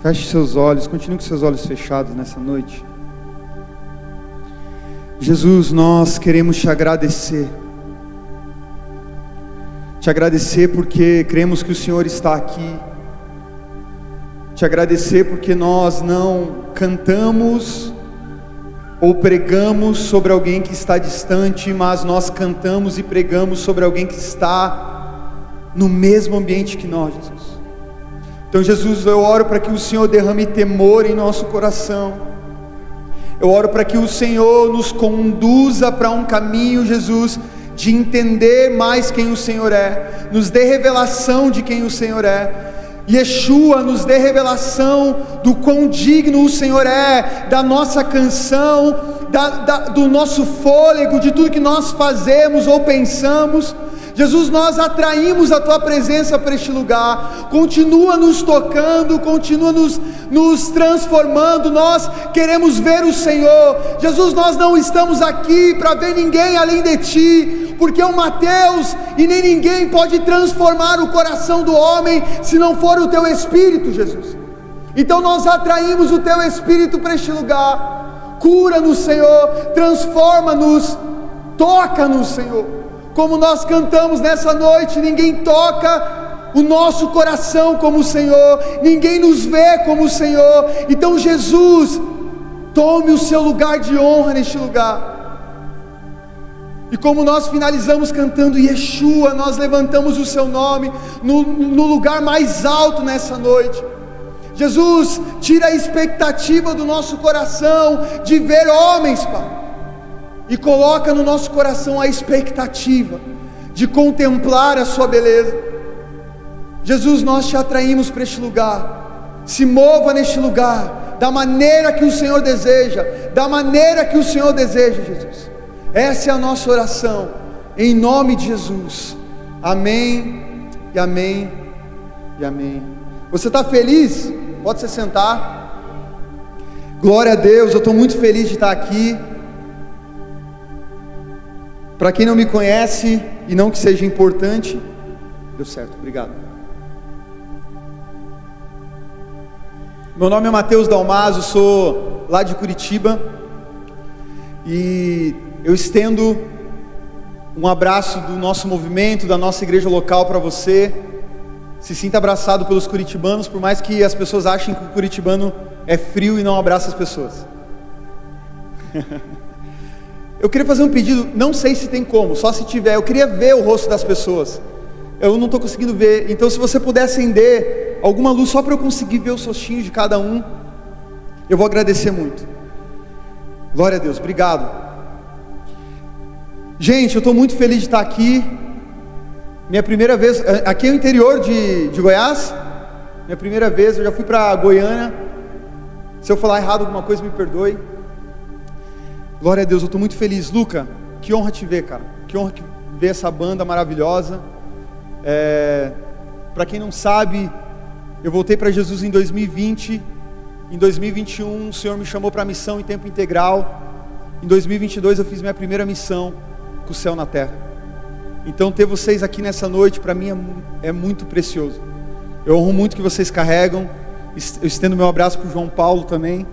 Feche seus olhos, continue com seus olhos fechados nessa noite. Jesus, nós queremos te agradecer. Te agradecer porque cremos que o Senhor está aqui. Te agradecer porque nós não cantamos ou pregamos sobre alguém que está distante, mas nós cantamos e pregamos sobre alguém que está no mesmo ambiente que nós, Jesus. Então, Jesus, eu oro para que o Senhor derrame temor em nosso coração. Eu oro para que o Senhor nos conduza para um caminho, Jesus, de entender mais quem o Senhor é, nos dê revelação de quem o Senhor é. Yeshua, nos dê revelação do quão digno o Senhor é, da nossa canção, do nosso fôlego, de tudo que nós fazemos ou pensamos. Jesus, nós atraímos a Tua presença para este lugar. Continua nos tocando, continua nos transformando. Nós queremos ver o Senhor. Jesus, nós não estamos aqui para ver ninguém além de Ti, porque o Mateus e nem ninguém pode transformar o coração do homem se não for o Teu Espírito, Jesus. Então nós atraímos o Teu Espírito para este lugar. Cura-nos, Senhor, transforma-nos, toca-nos, Senhor. Como nós cantamos nessa noite, ninguém toca o nosso coração como o Senhor, ninguém nos vê como o Senhor. Então, Jesus, tome o seu lugar de honra neste lugar. E como nós finalizamos cantando Yeshua, nós levantamos o seu nome no lugar mais alto nessa noite. Jesus, tira a expectativa do nosso coração de ver homens, Pai, e coloca no nosso coração a expectativa de contemplar a sua beleza. Jesus, nós te atraímos para este lugar. Se mova neste lugar da maneira que o Senhor deseja, da maneira que o Senhor deseja, Jesus. Essa é a nossa oração, em nome de Jesus. Amém, e amém, e amém. Você está feliz? Pode se sentar. Glória a Deus, eu estou muito feliz de estar aqui. Para quem não me conhece, e não que seja importante, deu certo, obrigado. Meu nome é Mateus Dalmaso, sou lá de Curitiba, e eu estendo um abraço do nosso movimento, da nossa igreja local para você. Se sinta abraçado pelos curitibanos, por mais que as pessoas achem que o curitibano é frio e não abraça as pessoas. Eu queria fazer um pedido, não sei se tem como, só se tiver. Eu queria ver o rosto das pessoas. Eu não estou conseguindo ver. Então, se você puder acender alguma luz só para eu conseguir ver os rostinhos de cada um, eu vou agradecer muito. Glória a Deus, obrigado. Gente, eu estou muito feliz de estar aqui. Minha primeira vez, aqui é o interior de Goiás. Minha primeira vez, eu já fui para Goiânia. Se eu falar errado alguma coisa, me perdoe. Glória a Deus, eu estou muito feliz. Luca, que honra te ver, cara. Que honra ver essa banda maravilhosa. Para quem não sabe, eu voltei para Jesus em 2020. Em 2021 o Senhor me chamou para a missão em tempo integral. Em 2022 eu fiz minha primeira missão com o céu na terra. Então ter vocês aqui nessa noite para mim é muito precioso. Eu honro muito que vocês carregam. Eu estendo meu abraço para o João Paulo também.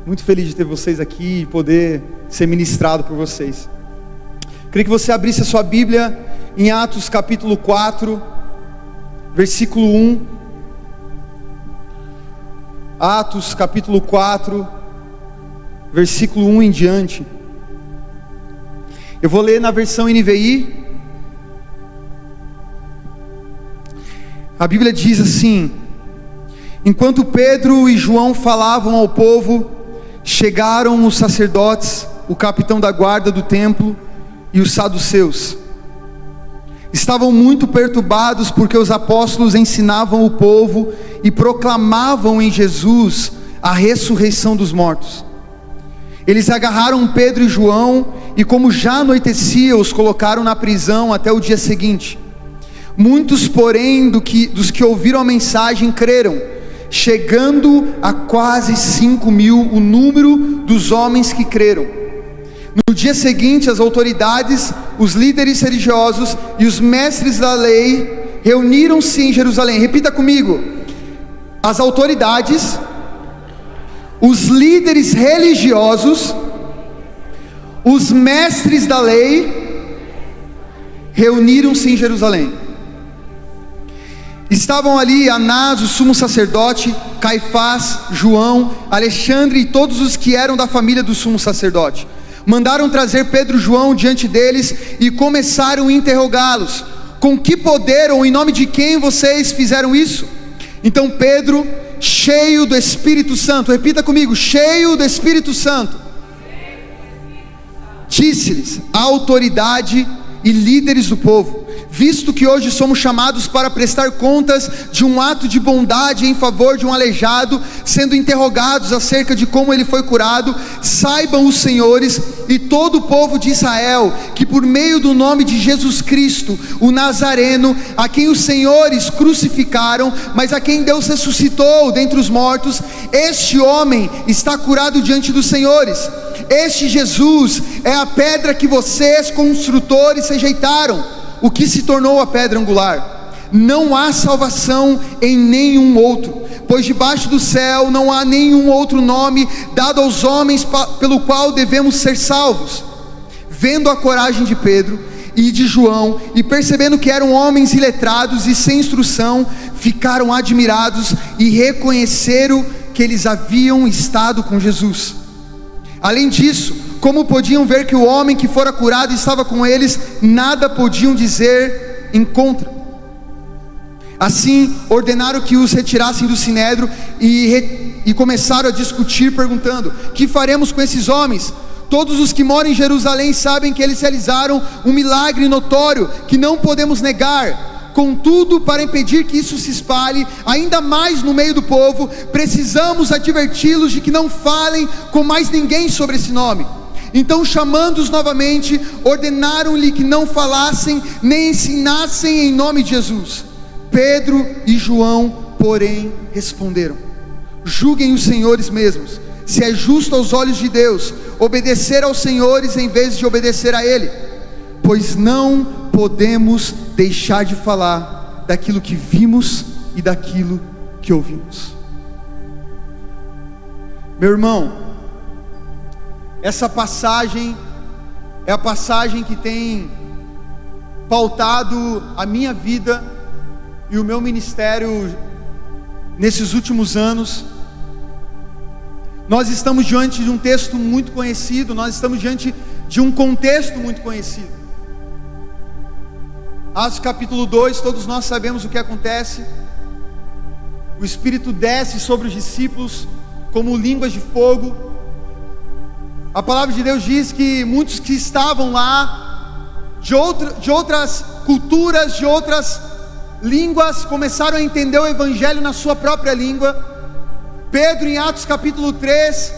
Muito feliz de ter vocês aqui e poder ser ministrado por vocês. Queria que você abrisse a sua Bíblia em Atos capítulo 4, versículo 1. Atos capítulo 4, versículo 1 em diante. Eu vou ler na versão NVI. A Bíblia diz assim: enquanto Pedro e João falavam ao povo, chegaram os sacerdotes, o capitão da guarda do templo e os saduceus. Estavam muito perturbados porque os apóstolos ensinavam o povo e proclamavam em Jesus a ressurreição dos mortos. Eles agarraram Pedro e João e, como já anoitecia, os colocaram na prisão até o dia seguinte. Muitos, porém, dos que ouviram a mensagem creram, chegando a quase 5.000 o número dos homens que creram. No dia seguinte, as autoridades, os líderes religiosos e os mestres da lei reuniram-se em Jerusalém. Repita comigo: as autoridades, os líderes religiosos, os mestres da lei, reuniram-se em Jerusalém. Estavam ali Anás, o sumo sacerdote, Caifás, João, Alexandre e todos os que eram da família do sumo sacerdote. Mandaram trazer Pedro e João diante deles e começaram a interrogá-los: com que poder ou em nome de quem vocês fizeram isso? Então Pedro, cheio do Espírito Santo, repita comigo, cheio do Espírito Santo, disse-lhes: a autoridade e líderes do povo, visto que hoje somos chamados para prestar contas de um ato de bondade em favor de um aleijado, sendo interrogados acerca de como ele foi curado, saibam os senhores e todo o povo de Israel, que por meio do nome de Jesus Cristo, o Nazareno, a quem os senhores crucificaram, mas a quem Deus ressuscitou dentre os mortos, este homem está curado diante dos senhores. Este Jesus é a pedra que vocês, construtores, rejeitaram, o que se tornou a pedra angular. Não há salvação em nenhum outro, pois debaixo do céu não há nenhum outro nome dado aos homens pelo qual devemos ser salvos. Vendo a coragem de Pedro e de João, e percebendo que eram homens iletrados e sem instrução, ficaram admirados e reconheceram que eles haviam estado com Jesus. Além disso, como podiam ver que o homem que fora curado estava com eles, nada podiam dizer em contra. Assim, ordenaram que os retirassem do sinédrio e começaram a discutir, perguntando: que faremos com esses homens? Todos os que moram em Jerusalém sabem que eles realizaram um milagre notório que não podemos negar. Contudo, para impedir que isso se espalhe ainda mais no meio do povo, precisamos adverti-los de que não falem com mais ninguém sobre esse nome. Então, chamando-os novamente, ordenaram-lhe que não falassem nem ensinassem em nome de Jesus. Pedro e João, porém, responderam: julguem os senhores mesmos, se é justo aos olhos de Deus obedecer aos senhores em vez de obedecer a Ele, pois não podemos deixar de falar daquilo que vimos e daquilo que ouvimos. Meu irmão, essa passagem é a passagem que tem pautado a minha vida e o meu ministério nesses últimos anos. Nós estamos diante de um texto muito conhecido, nós estamos diante de um contexto muito conhecido. Atos capítulo 2, todos nós sabemos o que acontece. O Espírito desce sobre os discípulos como línguas de fogo. A palavra de Deus diz que muitos que estavam lá, de outras culturas, de outras línguas, começaram a entender o Evangelho na sua própria língua. Pedro, em Atos capítulo 3,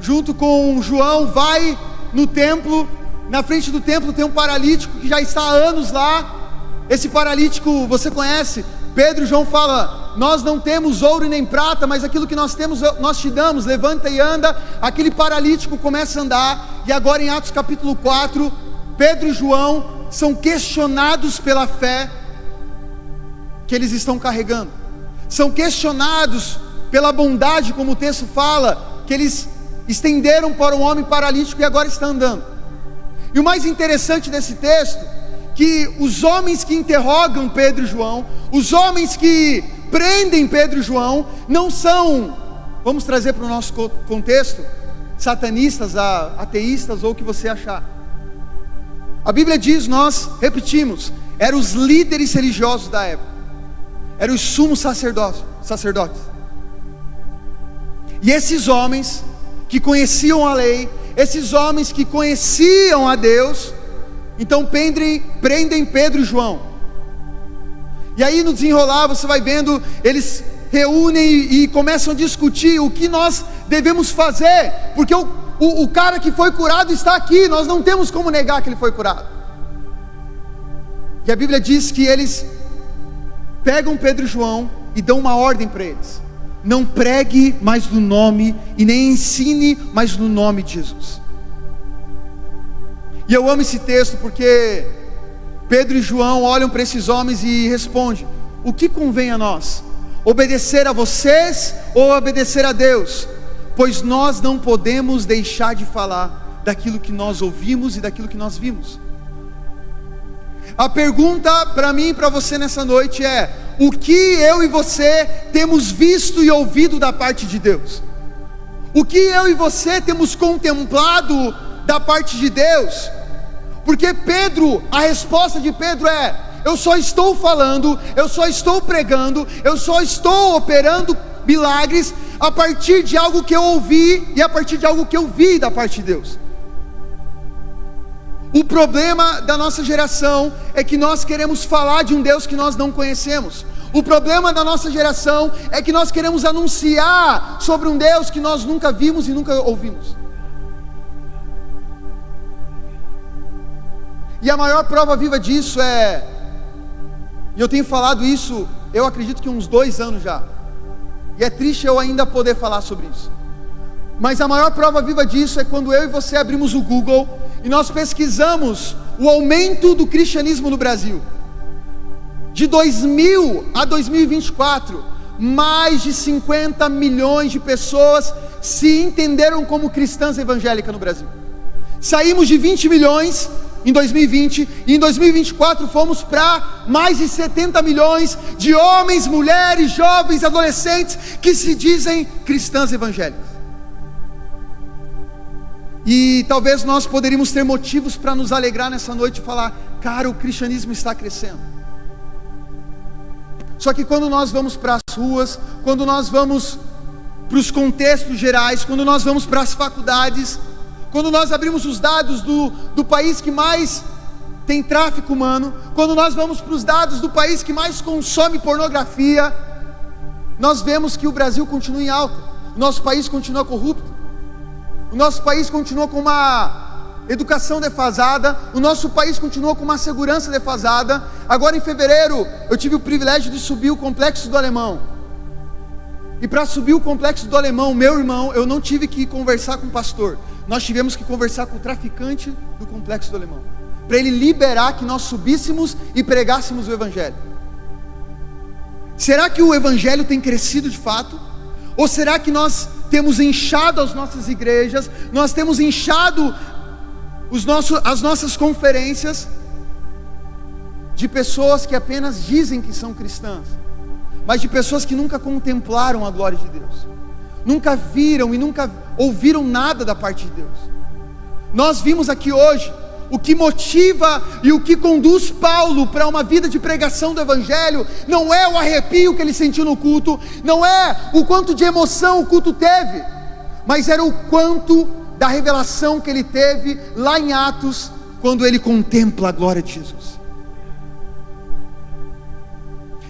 junto com João, vai no templo. Na frente do templo tem um paralítico que já está há anos lá. Esse paralítico você conhece. Pedro e João falam: nós não temos ouro nem prata, mas aquilo que nós temos nós te damos, levanta e anda. Aquele paralítico começa a andar. E agora em Atos capítulo 4, Pedro e João são questionados pela fé que eles estão carregando. São questionados pela bondade, como o texto fala, que eles estenderam para um homem paralítico e agora está andando. E o mais interessante desse texto, que os homens que interrogam Pedro e João, os homens que prendem Pedro e João, não são, vamos trazer para o nosso contexto, satanistas, ateístas ou o que você achar. A Bíblia diz, nós repetimos, eram os líderes religiosos da época, eram os sumos sacerdotes. E esses homens que conheciam a lei, esses homens que conheciam a Deus, então prendem Pedro e João. E aí no desenrolar você vai vendo, eles reúnem e começam a discutir o que nós devemos fazer, porque o cara que foi curado está aqui, nós não temos como negar que ele foi curado. E a Bíblia diz que eles pegam Pedro e João e dão uma ordem para eles: não pregue mais no nome e nem ensine mais no nome de Jesus. E eu amo esse texto porque Pedro e João olham para esses homens e respondem: o que convém a nós? Obedecer a vocês ou obedecer a Deus? pois nós não podemos deixar de falar daquilo que nós ouvimos e daquilo que nós vimos. A pergunta para mim e para você nessa noite é: o que eu e você temos visto e ouvido da parte de Deus? O que eu e você temos contemplado da parte de Deus? Porque Pedro, a resposta de Pedro é: eu só estou falando, eu só estou pregando, eu só estou operando milagres a partir de algo que eu ouvi e a partir de algo que eu vi da parte de Deus. O problema da nossa geração é que nós queremos falar de um Deus que nós não conhecemos. O problema da nossa geração é que nós queremos anunciar sobre um Deus que nós nunca vimos e nunca ouvimos. E a maior prova viva disso e eu tenho falado isso, eu acredito que uns 2 anos já, e é triste eu ainda poder falar sobre isso, mas a maior prova viva disso é quando eu e você abrimos o Google e nós pesquisamos o aumento do cristianismo no Brasil. De 2000 a 2024, mais de 50 milhões de pessoas se entenderam como cristãs evangélicas no Brasil. Saímos de 20 milhões em 2020, e em 2024 fomos para mais de 70 milhões de homens, mulheres, jovens, adolescentes que se dizem cristãs evangélicas. E talvez nós poderíamos ter motivos para nos alegrar nessa noite e falar: cara, o cristianismo está crescendo. Só que quando nós vamos para as ruas, quando nós vamos para os contextos gerais, quando nós vamos para as faculdades, quando nós abrimos os dados do país que mais tem tráfico humano, quando nós vamos para os dados do país que mais consome pornografia, nós vemos que o Brasil continua em alta, o nosso país continua corrupto, o nosso país continua com uma educação defasada, o nosso país continua com uma segurança defasada. Agora em fevereiro, eu tive o privilégio de subir o Complexo do Alemão, e para subir o Complexo do Alemão, meu irmão, eu não tive que conversar com o pastor, nós tivemos que conversar com o traficante do Complexo do Alemão, para ele liberar que nós subíssemos e pregássemos o Evangelho. Será que o Evangelho tem crescido de fato? Ou será que temos inchado as nossas igrejas, nós temos inchado as nossas conferências de pessoas que apenas dizem que são cristãs, mas de pessoas que nunca contemplaram a glória de Deus, nunca viram e nunca ouviram nada da parte de Deus? Nós vimos aqui hoje o que motiva e o que conduz Paulo para uma vida de pregação do Evangelho. Não é o arrepio que ele sentiu no culto, não é o quanto de emoção o culto teve, mas era o quanto da revelação que ele teve lá em Atos, quando ele contempla a glória de Jesus.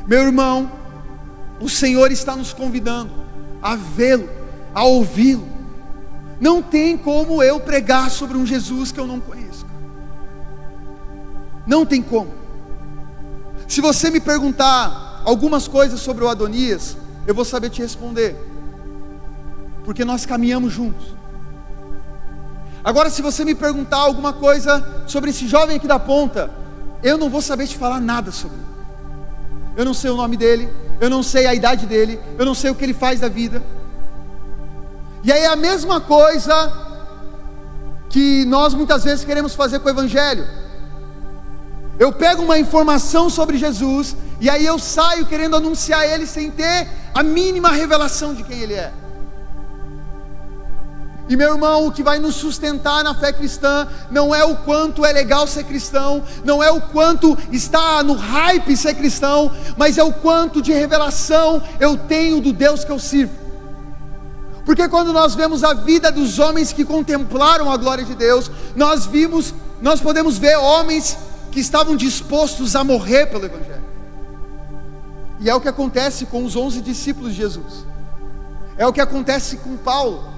Meu irmão, o Senhor está nos convidando a vê-lo, a ouvi-lo. Não tem como eu pregar sobre um Jesus que eu não conheço. Não tem como. Se você me perguntar algumas coisas sobre o Adonias, eu vou saber te responder, porque nós caminhamos juntos. Agora, se você me perguntar alguma coisa sobre esse jovem aqui da ponta, eu não vou saber te falar nada sobre ele. Eu não sei o nome dele, eu não sei a idade dele, eu não sei o que ele faz da vida. E aí é a mesma coisa que nós muitas vezes queremos fazer com o Evangelho. Eu pego uma informação sobre Jesus, e aí eu saio querendo anunciar Ele sem ter a mínima revelação de quem Ele é. E meu irmão, o que vai nos sustentar na fé cristã não é o quanto é legal ser cristão, não é o quanto está no hype ser cristão, mas é o quanto de revelação eu tenho do Deus que eu sirvo. Porque quando nós vemos a vida dos homens que contemplaram a glória de Deus, nós podemos ver homens que estavam dispostos a morrer pelo Evangelho. E é o que acontece com os 11 discípulos de Jesus, é o que acontece com Paulo,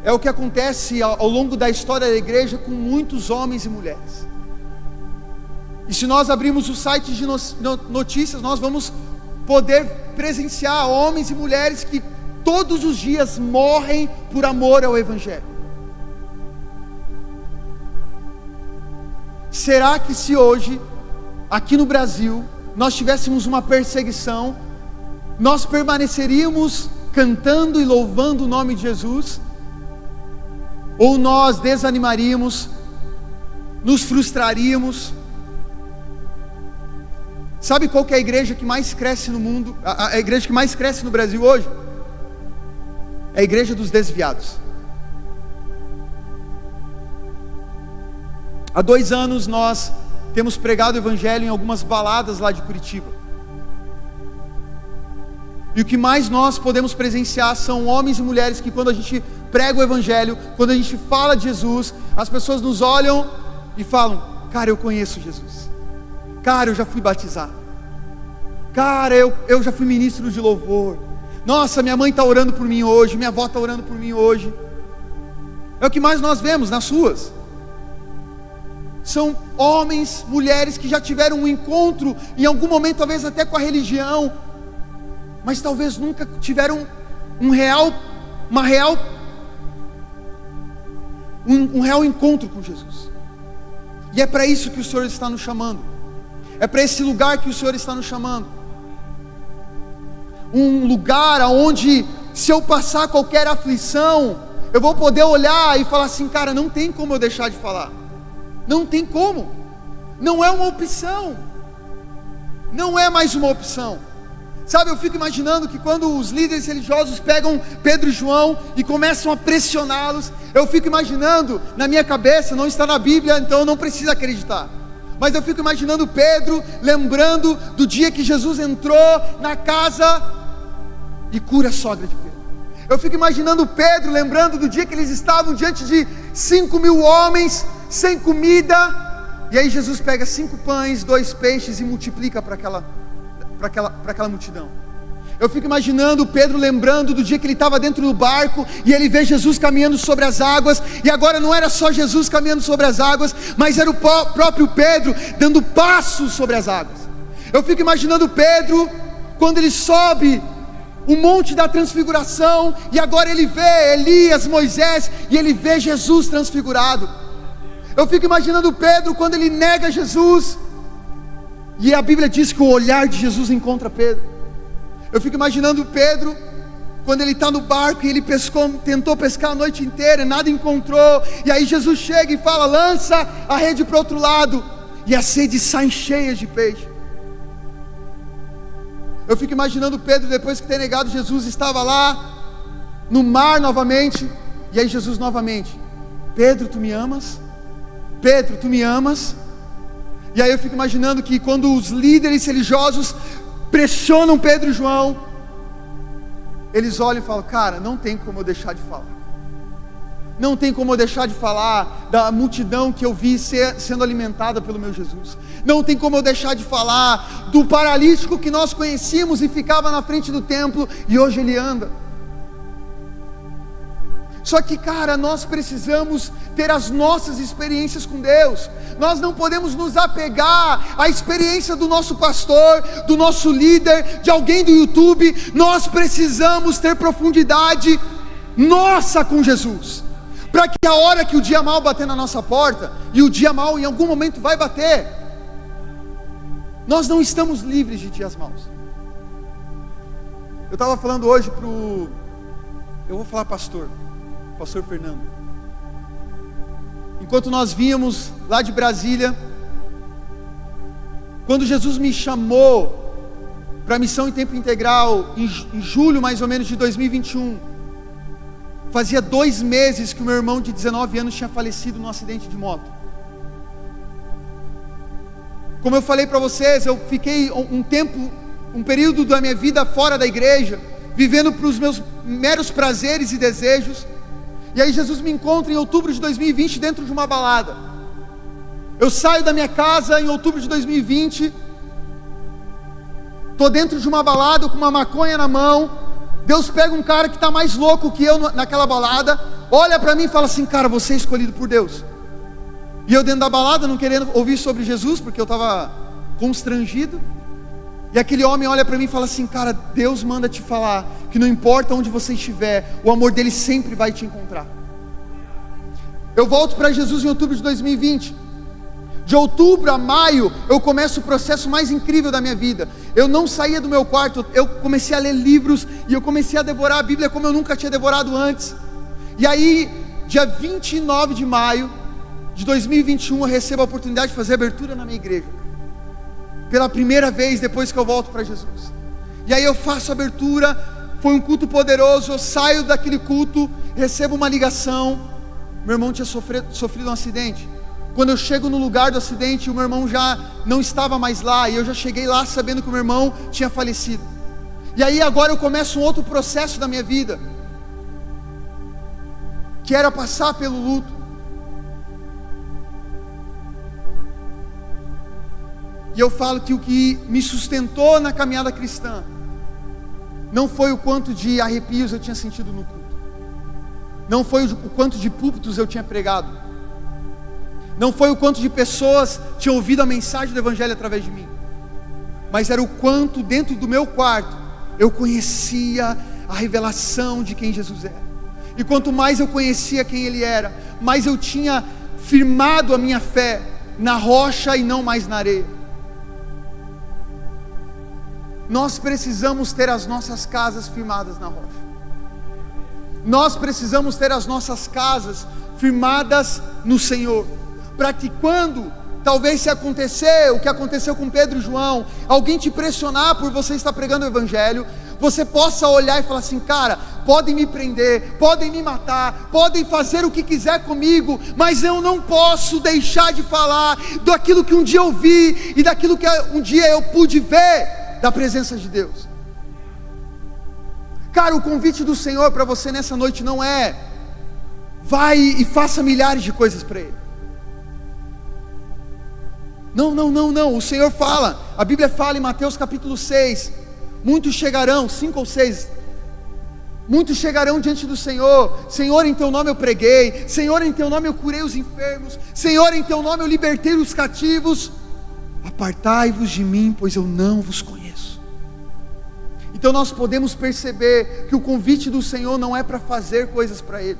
é o que acontece ao longo da história da igreja com muitos homens e mulheres. E se nós abrirmos o site de notícias, nós vamos poder presenciar homens e mulheres que todos os dias morrem por amor ao Evangelho. Será que se hoje, aqui no Brasil, nós tivéssemos uma perseguição, nós permaneceríamos cantando e louvando o nome de Jesus, ou nós desanimaríamos, nos frustraríamos. Sabe qual que é a igreja que mais cresce no mundo, a igreja que mais cresce no Brasil hoje? É a igreja dos desviados. Há 2 anos nós temos pregado o evangelho em algumas baladas lá de Curitiba. E o que mais nós podemos presenciar são homens e mulheres que, quando a gente prega o evangelho, quando a gente fala de Jesus, as pessoas nos olham e falam: cara, eu conheço Jesus. Cara, eu já fui batizado. Cara, eu já fui ministro de louvor. Nossa, minha mãe está orando por mim hoje, minha avó está orando por mim hoje. É o que mais nós vemos nas ruas. São homens, mulheres que já tiveram um encontro, em algum momento talvez até com a religião, mas talvez nunca tiveram um real encontro com Jesus. E é para isso que o Senhor está nos chamando. É para esse lugar que o Senhor está nos chamando. Um lugar onde, se eu passar qualquer aflição, eu vou poder olhar e falar assim: cara, não tem como eu deixar de falar. Não tem como. Não é uma opção. Não é mais uma opção. Sabe, eu fico imaginando que quando os líderes religiosos pegam Pedro e João e começam a pressioná-los, eu fico imaginando, na minha cabeça, não está na Bíblia, então eu não preciso acreditar, mas eu fico imaginando Pedro lembrando do dia que Jesus entrou na casa e cura a sogra de Pedro. Eu fico imaginando Pedro lembrando do dia que eles estavam diante de 5.000 homens, sem comida, e aí Jesus pega 5 pães, 2 peixes e multiplica para aquela multidão. Eu fico imaginando Pedro lembrando do dia que ele estava dentro do barco e ele vê Jesus caminhando sobre as águas, e agora não era só Jesus caminhando sobre as águas, mas era o próprio Pedro dando passos sobre as águas. Eu fico imaginando Pedro quando ele sobe o monte da transfiguração, e agora ele vê Elias, Moisés, e ele vê Jesus transfigurado. Eu fico imaginando Pedro quando ele nega Jesus, e a Bíblia diz que o olhar de Jesus encontra Pedro. Eu fico imaginando Pedro quando ele está no barco e ele tentou pescar a noite inteira e nada encontrou, e aí Jesus chega e fala: lança a rede para o outro lado, e as redes saem cheias de peixe. Eu fico imaginando Pedro, depois que ter negado Jesus, estava lá no mar novamente, e aí Jesus novamente: Pedro, tu me amas? Pedro, tu me amas? E aí eu fico imaginando que quando os líderes religiosos pressionam Pedro e João, eles olham e falam: cara, não tem como eu deixar de falar. Não tem como eu deixar de falar da multidão que eu vi sendo alimentada pelo meu Jesus. Não tem como eu deixar de falar do paralítico que nós conhecíamos e ficava na frente do templo e hoje ele anda. Só que, cara, nós precisamos ter as nossas experiências com Deus. Nós não podemos nos apegar à experiência do nosso pastor, do nosso líder, de alguém do YouTube. Nós precisamos ter profundidade nossa com Jesus, para que a hora que o dia mal bater na nossa porta, e o dia mal em algum momento vai bater, nós não estamos livres de dias maus. Eu estava falando hoje eu vou falar pastor Fernando. Enquanto nós vínhamos lá de Brasília, quando Jesus me chamou para a missão em tempo integral, em julho mais ou menos de 2021, fazia 2 meses que o meu irmão de 19 anos tinha falecido num acidente de moto. Como eu falei para vocês, eu fiquei um período da minha vida fora da igreja, vivendo para os meus meros prazeres e desejos. E aí Jesus me encontra em outubro de 2020 dentro de uma balada. Eu saio da minha casa em outubro de 2020, estou dentro de uma balada com uma maconha na mão. Deus pega um cara que está mais louco que eu naquela balada, olha para mim e fala assim: cara, você é escolhido por Deus. E eu dentro da balada, não querendo ouvir sobre Jesus, porque eu estava constrangido. E aquele homem olha para mim e fala assim: cara, Deus manda te falar que não importa onde você estiver, o amor dele sempre vai te encontrar. Eu volto para Jesus em outubro de 2020. De outubro a maio, eu começo o processo mais incrível da minha vida. Eu não saía do meu quarto, eu comecei a ler livros, e eu comecei a devorar a Bíblia como eu nunca tinha devorado antes. E aí, dia 29 de maio de 2021, eu recebo a oportunidade de fazer abertura na minha igreja. Pela primeira vez depois que eu volto para Jesus. E aí eu faço a abertura, foi um culto poderoso, eu saio daquele culto, recebo uma ligação, meu irmão tinha sofrido um acidente. Quando eu chego no lugar do acidente, o meu irmão já não estava mais lá, e eu já cheguei lá sabendo que o meu irmão tinha falecido. E aí agora eu começo um outro processo da minha vida, que era passar pelo luto. E eu falo que o que me sustentou na caminhada cristã não foi o quanto de arrepios eu tinha sentido no culto, não foi o quanto de púlpitos eu tinha pregado, não foi o quanto de pessoas tinham ouvido a mensagem do Evangelho através de mim, mas era o quanto dentro do meu quarto eu conhecia a revelação de quem Jesus era. E quanto mais eu conhecia quem Ele era, mais eu tinha firmado a minha fé na rocha e não mais na areia. Nós precisamos ter as nossas casas firmadas na rocha. Nós precisamos ter as nossas casas firmadas no Senhor, para que quando, talvez se acontecer o que aconteceu com Pedro e João, alguém te pressionar por você estar pregando o Evangelho, você possa olhar e falar assim: cara, podem me prender, podem me matar, podem fazer o que quiser comigo, mas eu não posso deixar de falar daquilo que um dia eu vi, e daquilo que um dia eu pude ver da presença de Deus. Cara, o convite do Senhor para você nessa noite não é: vai e faça milhares de coisas para Ele. Não, o Senhor fala, a Bíblia fala em Mateus capítulo 6, muitos chegarão, 5 ou 6, muitos chegarão diante do Senhor: Senhor, em Teu nome eu preguei, Senhor, em Teu nome eu curei os enfermos, Senhor, em Teu nome eu libertei os cativos, apartai-vos de mim, pois eu não vos conheço. Então nós podemos perceber que o convite do Senhor não é para fazer coisas para Ele.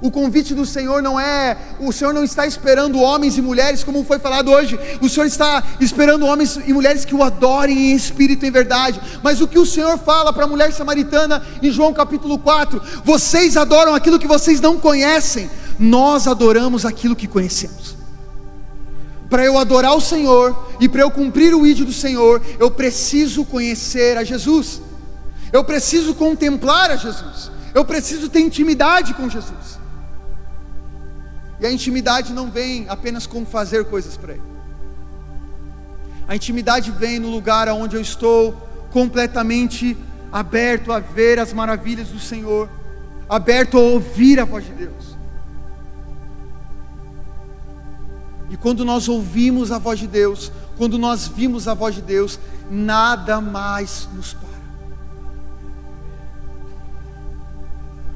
O convite do Senhor não é, o Senhor não está esperando homens e mulheres, como foi falado hoje. O Senhor está esperando homens e mulheres que o adorem em espírito e em verdade. Mas o que o Senhor fala para a mulher samaritana em João capítulo 4: vocês adoram aquilo que vocês não conhecem, nós adoramos aquilo que conhecemos. Para eu adorar o Senhor e para eu cumprir o ídolo do Senhor, eu preciso conhecer a Jesus, eu preciso contemplar a Jesus, eu preciso ter intimidade com Jesus. E a intimidade não vem apenas com fazer coisas para Ele. A intimidade vem no lugar onde eu estou completamente aberto a ver as maravilhas do Senhor, aberto a ouvir a voz de Deus. E quando nós ouvimos a voz de Deus, quando nós vimos a voz de Deus, nada mais nos para.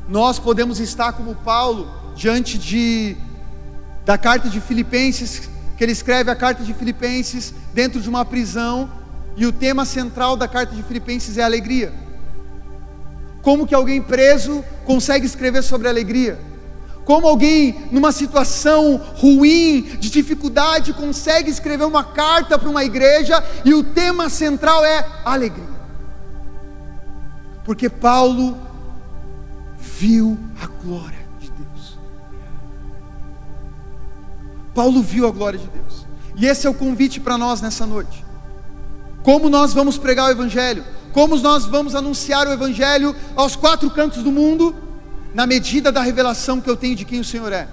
Nós podemos estar como Paulo, diante da carta de Filipenses, que ele escreve a carta de Filipenses dentro de uma prisão, e o tema central da carta de Filipenses é a alegria. Como que alguém preso consegue escrever sobre alegria? Como alguém numa situação ruim, de dificuldade, consegue escrever uma carta para uma igreja e o tema central é alegria? Porque Paulo viu a glória de Deus. Paulo viu a glória de Deus. E esse é o convite para nós nessa noite. Como nós vamos pregar o Evangelho? Como nós vamos anunciar o Evangelho aos 4 cantos do mundo? Na medida da revelação que eu tenho de quem o Senhor é.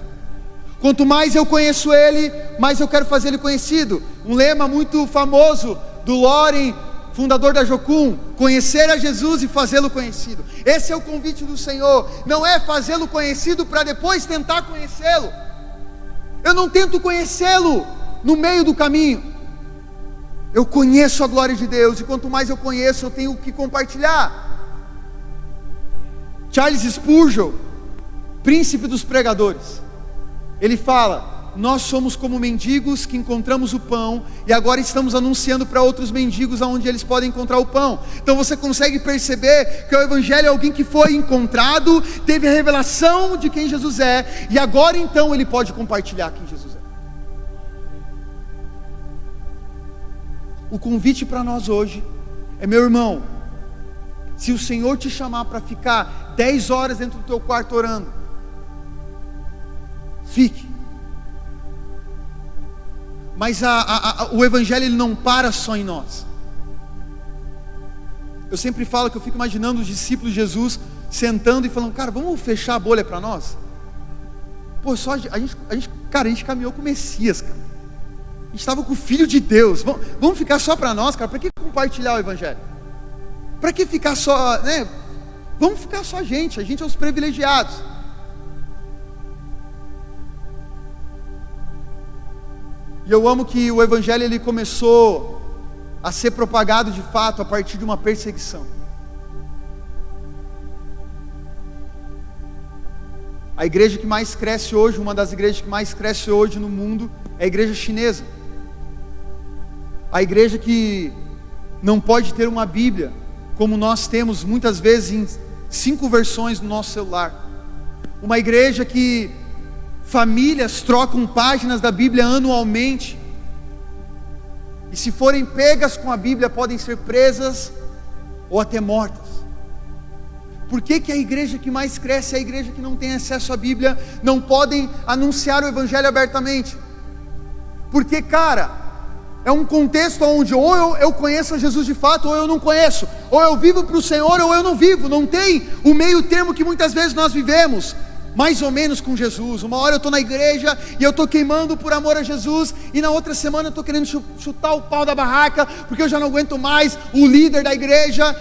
Quanto mais eu conheço Ele, mais eu quero fazer Ele conhecido. Um lema muito famoso do Loren, fundador da Jocum: conhecer a Jesus e fazê-lo conhecido. Esse é o convite do Senhor. Não é fazê-lo conhecido para depois tentar conhecê-lo. Eu não tento conhecê-lo no meio do caminho. Eu conheço a glória de Deus, e quanto mais eu conheço, eu tenho que compartilhar. Charles Spurgeon, príncipe dos pregadores, ele fala: nós somos como mendigos que encontramos o pão, e agora estamos anunciando para outros mendigos aonde eles podem encontrar o pão. Então você consegue perceber que o Evangelho é alguém que foi encontrado, teve a revelação de quem Jesus é, e agora então ele pode compartilhar quem Jesus é. O convite para nós hoje é: meu irmão, se o Senhor te chamar para ficar 10 horas dentro do teu quarto orando, fique. Mas o Evangelho ele não para só em nós. Eu sempre falo que eu fico imaginando os discípulos de Jesus sentando e falando: cara, vamos fechar a bolha para nós? Pô, só a gente caminhou com o Messias, cara. A gente estava com o Filho de Deus. Vamos ficar só para nós, cara? Para que compartilhar o Evangelho? Para que ficar só, né? Vamos ficar só a gente é os privilegiados. E eu amo que o Evangelho ele começou a ser propagado de fato a partir de uma perseguição. A igreja que mais cresce hoje, uma das igrejas que mais cresce hoje no mundo, é a igreja chinesa. A igreja que não pode ter uma Bíblia, como nós temos muitas vezes em 5 versões no nosso celular. Uma igreja que famílias trocam páginas da Bíblia anualmente, e se forem pegas com a Bíblia, podem ser presas ou até mortas. Por que a igreja que mais cresce é a igreja que não tem acesso à Bíblia, não podem anunciar o Evangelho abertamente? Porque, cara, é um contexto onde ou eu conheço Jesus de fato, ou eu não conheço, ou eu vivo para o Senhor, ou eu não vivo. Não tem o meio termo que muitas vezes nós vivemos, mais ou menos com Jesus. Uma hora eu estou na igreja e eu estou queimando por amor a Jesus, e na outra semana eu estou querendo chutar o pau da barraca, porque eu já não aguento mais o líder da igreja.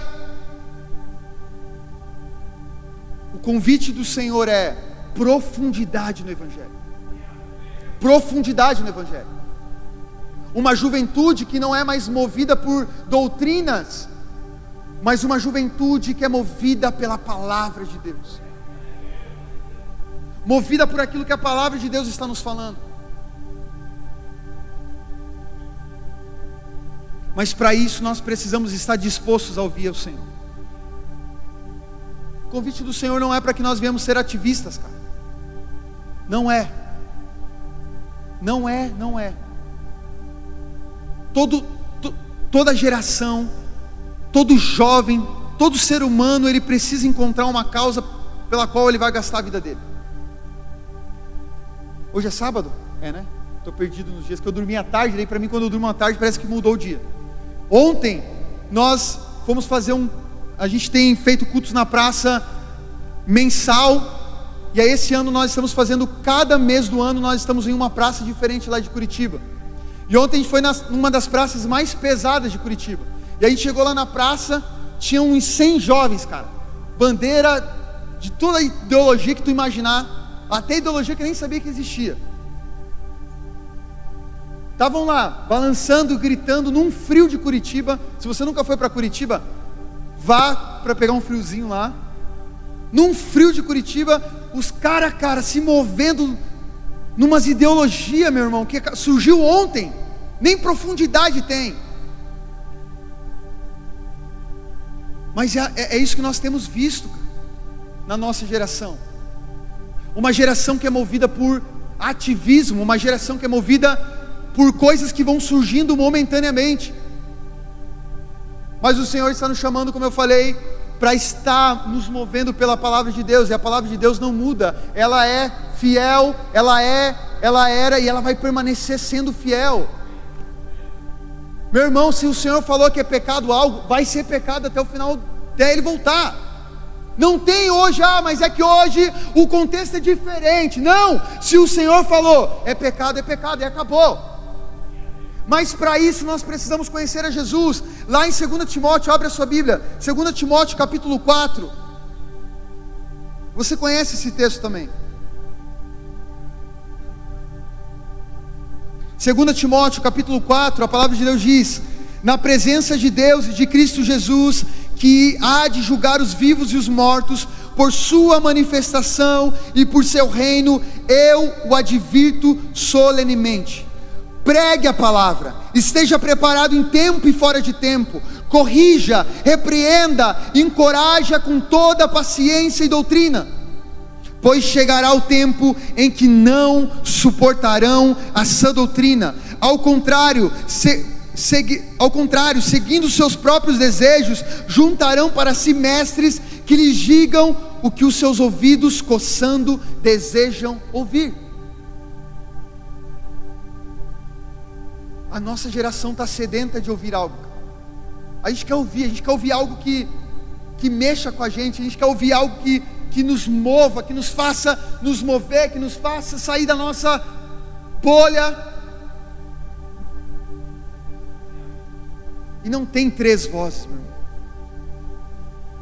O convite do Senhor é profundidade no Evangelho. Profundidade no Evangelho. Uma juventude que não é mais movida por doutrinas, mas uma juventude que é movida pela palavra de Deus, movida por aquilo que a palavra de Deus está nos falando. Mas para isso nós precisamos estar dispostos a ouvir o Senhor. O convite do Senhor não é para que nós venhamos ser ativistas, cara. Não é. Não é. Toda geração, todo jovem, todo ser humano, ele precisa encontrar uma causa pela qual ele vai gastar a vida dele. Hoje é sábado? É, né? Estou perdido nos dias que eu dormi à tarde. Daí para mim, quando eu durmo à tarde, parece que mudou o dia. Ontem nós fomos fazer a gente tem feito cultos na praça mensal. E aí esse ano nós estamos fazendo, cada mês do ano nós estamos em uma praça diferente lá de Curitiba. E ontem a gente foi numa das praças mais pesadas de Curitiba. E a gente chegou lá na praça, tinha uns 100 jovens, cara. Bandeira de toda a ideologia que tu imaginar, até ideologia que eu nem sabia que existia. Estavam lá, balançando, gritando, num frio de Curitiba. Se você nunca foi para Curitiba, vá para pegar um friozinho lá. Num frio de Curitiba, os cara, se movendo numas ideologias, meu irmão, que surgiu ontem, nem profundidade tem. Mas é isso que nós temos visto, cara, na nossa geração. Uma geração que é movida por ativismo, uma geração que é movida por coisas que vão surgindo momentaneamente. Mas o Senhor está nos chamando, como eu falei, para estar nos movendo pela palavra de Deus. E a palavra de Deus não muda, ela é fiel, ela era e ela vai permanecer sendo fiel. Meu irmão, se o Senhor falou que é pecado algo, vai ser pecado até o final, até Ele voltar. Não tem hoje, mas é que hoje o contexto é diferente. Não, se o Senhor falou, é pecado e acabou. Mas para isso nós precisamos conhecer a Jesus. Lá em 2 Timóteo, abre a sua Bíblia, 2 Timóteo capítulo 4. Você conhece esse texto também? 2 Timóteo capítulo 4, a palavra de Deus diz: na presença de Deus e de Cristo Jesus, que há de julgar os vivos e os mortos, por sua manifestação e por seu reino, eu o advirto solenemente. Pregue a palavra, esteja preparado em tempo e fora de tempo, corrija, repreenda, encoraja com toda paciência e doutrina, pois chegará o tempo em que não suportarão a sã doutrina, ao contrário, ao contrário, seguindo seus próprios desejos, juntarão para si mestres que lhes digam o que os seus ouvidos, coçando, desejam ouvir. A nossa geração está sedenta de ouvir algo. A gente quer ouvir algo que mexa com a gente quer ouvir algo que nos mova, que nos faça nos mover, que nos faça sair da nossa bolha. E não tem três vozes, meu irmão.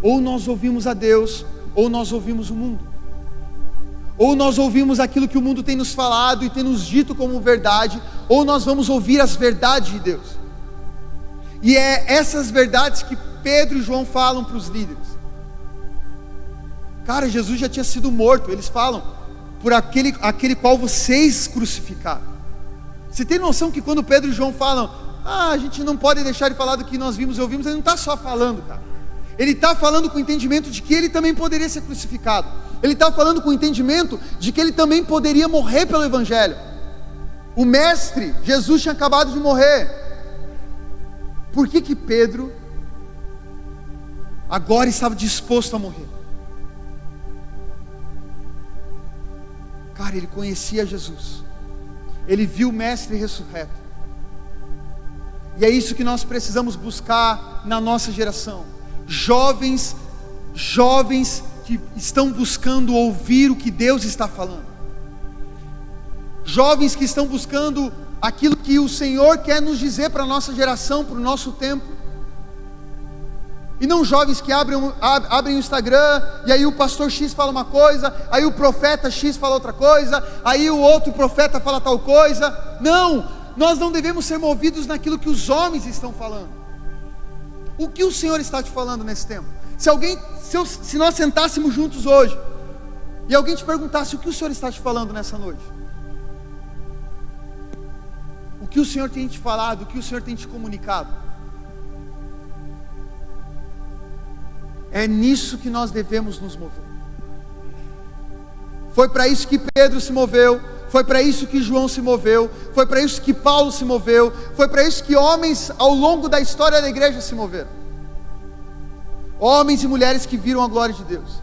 Ou nós ouvimos a Deus, ou nós ouvimos o mundo. Ou nós ouvimos aquilo que o mundo tem nos falado e tem nos dito como verdade, ou nós vamos ouvir as verdades de Deus. E é essas verdades que Pedro e João falam para os líderes. Cara, Jesus já tinha sido morto. Eles falam, por aquele qual vocês crucificaram. Você tem noção que quando Pedro e João falam, a gente não pode deixar de falar do que nós vimos e ouvimos, ele não está só falando, cara. Ele está falando com o entendimento de que ele também poderia ser crucificado. Ele está falando com o entendimento de que ele também poderia morrer pelo Evangelho. O Mestre, Jesus, tinha acabado de morrer. Por que Pedro agora estava disposto a morrer? Cara, ele conhecia Jesus. Ele viu o Mestre ressurreto. E é isso que nós precisamos buscar na nossa geração. Jovens que estão buscando ouvir o que Deus está falando. Jovens que estão buscando aquilo que o Senhor quer nos dizer para a nossa geração, para o nosso tempo. E não jovens que abrem o Instagram, e aí o pastor X fala uma coisa, aí o profeta X fala outra coisa, aí o outro profeta fala tal coisa. Não, nós não devemos ser movidos naquilo que os homens estão falando. O que o Senhor está te falando nesse tempo? Se nós sentássemos juntos hoje, e alguém te perguntasse o que o Senhor está te falando nessa noite, o que o Senhor tem te falado, o que o Senhor tem te comunicado, é nisso que nós devemos nos mover. Foi para isso que Pedro se moveu, foi para isso que João se moveu, foi para isso que Paulo se moveu, foi para isso que homens ao longo da história da igreja se moveram. Homens e mulheres que viram a glória de Deus.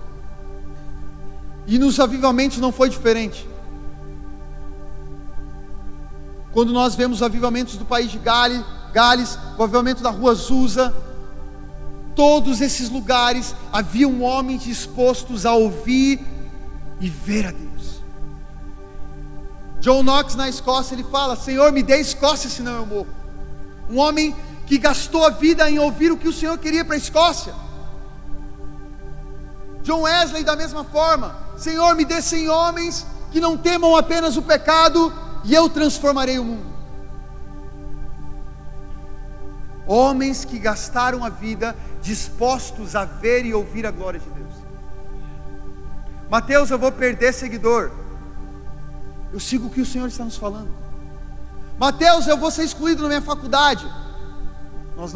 E nos avivamentos não foi diferente. Quando nós vemos os avivamentos do país de Gales, o avivamento da rua Azusa, todos esses lugares haviam homens dispostos a ouvir e ver a Deus. John Knox na Escócia, ele fala: Senhor, me dê a Escócia, senão eu morro. Um homem que gastou a vida em ouvir o que o Senhor queria para a Escócia. John Wesley da mesma forma: Senhor, me dê 100 homens que não temam apenas o pecado, e eu transformarei o mundo. Homens que gastaram a vida dispostos a ver e ouvir a glória de Deus. Mateus, eu vou perder seguidor. Eu sigo o que o Senhor está nos falando. Mateus, eu vou ser excluído na minha faculdade. Nós